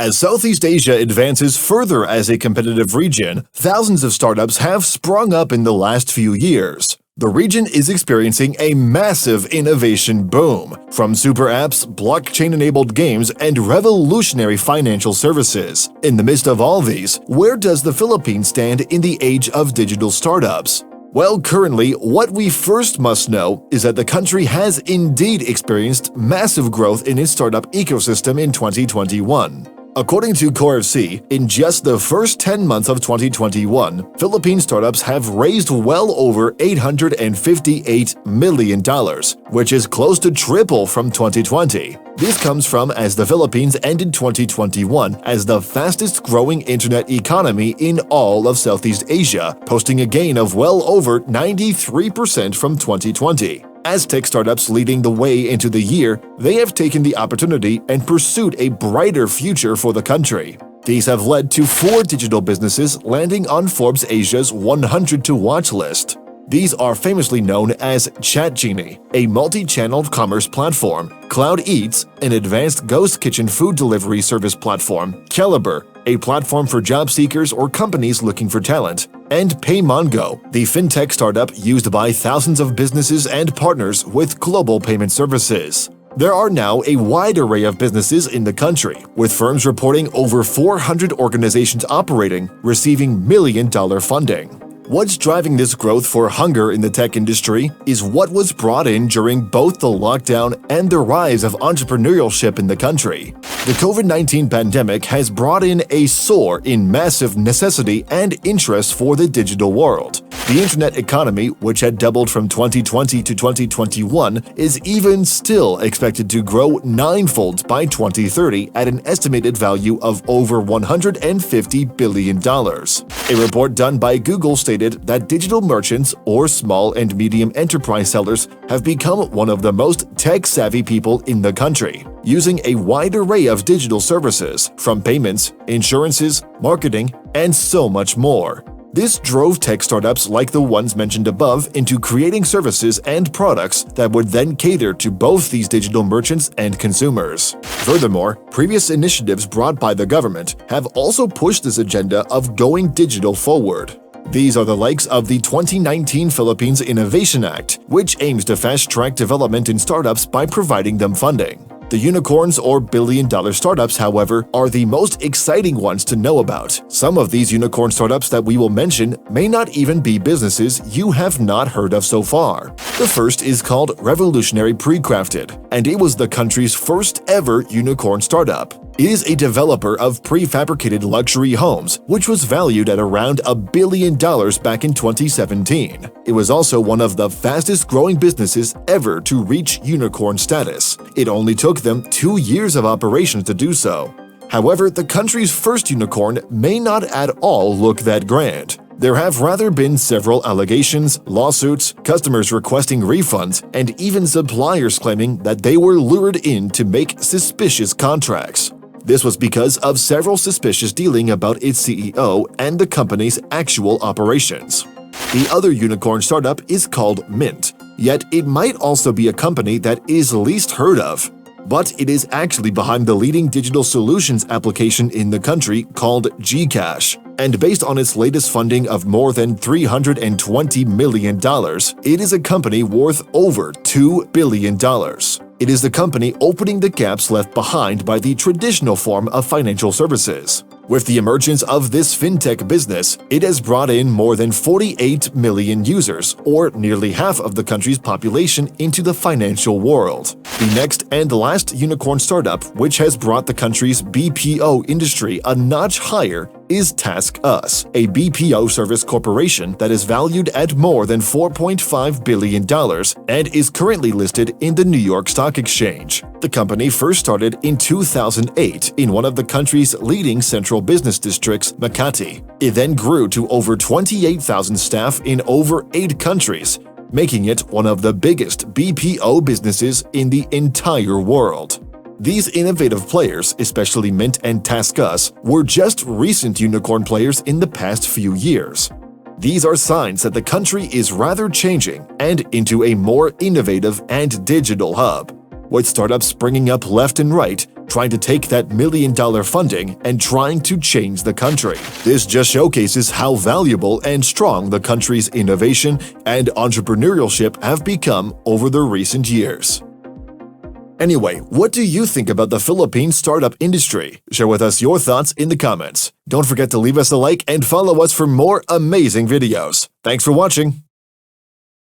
As Southeast Asia advances further as a competitive region, thousands of startups have sprung up in the last few years. The region is experiencing a massive innovation boom, from super apps, blockchain-enabled games, and revolutionary financial services. In the midst of all these, where does the Philippines stand in the age of digital startups? Well, currently, what we first must know is that the country has indeed experienced massive growth in its startup ecosystem in 2021. According to CoreFC, in just the first 10 months of 2021, Philippine startups have raised well over $858 million, which is close to triple from 2020. This comes from as the Philippines ended 2021 as the fastest-growing internet economy in all of Southeast Asia, posting a gain of well over 93% from 2020. As tech startups leading the way into the year, they have taken the opportunity and pursued a brighter future for the country. These have led to 4 digital businesses landing on Forbes Asia's 100 to Watch list. These are famously known as ChatGenie, a multi-channel commerce platform, Cloud Eats, an advanced ghost kitchen food delivery service platform, Caliber, a platform for job seekers or companies looking for talent, and PayMongo, the fintech startup used by thousands of businesses and partners with global payment services. There are now a wide array of businesses in the country, with firms reporting over 400 organizations operating, receiving million-dollar funding. What's driving this growth for hunger in the tech industry is what was brought in during both the lockdown and the rise of entrepreneurship in the country. The COVID-19 pandemic has brought in a soar in massive necessity and interest for the digital world. The internet economy, which had doubled from 2020 to 2021, is even still expected to grow ninefold by 2030 at an estimated value of over $150 billion. A report done by Google stated that digital merchants or small and medium enterprise sellers have become one of the most tech-savvy people in the country, using a wide array of digital services from payments, insurances, marketing, and so much more. This drove tech startups like the ones mentioned above into creating services and products that would then cater to both these digital merchants and consumers. Furthermore, previous initiatives brought by the government have also pushed this agenda of going digital forward. These are the likes of the 2019 Philippines Innovation Act, which aims to fast-track development in startups by providing them funding. The unicorns or billion-dollar startups, however, are the most exciting ones to know about. Some of these unicorn startups that we will mention may not even be businesses you have not heard of so far. The first is called Revolutionary Precrafted, and it was the country's first ever unicorn startup. It is a developer of prefabricated luxury homes, which was valued at around $1 billion back in 2017. It was also one of the fastest-growing businesses ever to reach unicorn status. It only took them 2 years of operations to do so. However, the country's first unicorn may not at all look that grand. There have rather been several allegations, lawsuits, customers requesting refunds, and even suppliers claiming that they were lured in to make suspicious contracts. This was because of several suspicious dealing about its CEO and the company's actual operations. The other unicorn startup is called Mint, yet it might also be a company that is least heard of. But it is actually behind the leading digital solutions application in the country called Gcash. And based on its latest funding of more than $320 million, it is a company worth over $2 billion. It is the company opening the gaps left behind by the traditional form of financial services. With the emergence of this fintech business, it has brought in more than 48 million users, or nearly half of the country's population, into the financial world. The next and last unicorn startup, which has brought the country's BPO industry a notch higher, is TaskUs, a BPO service corporation that is valued at more than $4.5 billion and is currently listed in the New York Stock Exchange. The company first started in 2008 in one of the country's leading central business districts, Makati. It then grew to over 28,000 staff in over 8 countries, making it one of the biggest BPO businesses in the entire world. These innovative players, especially Mint and TaskUs, were just recent unicorn players in the past few years. These are signs that the country is rather changing and into a more innovative and digital hub. with startups springing up left and right, trying to take that million-dollar funding and trying to change the country. This just showcases how valuable and strong the country's innovation and entrepreneurship have become over the recent years. Anyway, what do you think about the Philippine startup industry? Share with us your thoughts in the comments. Don't forget to leave us a like and follow us for more amazing videos. Thanks for watching.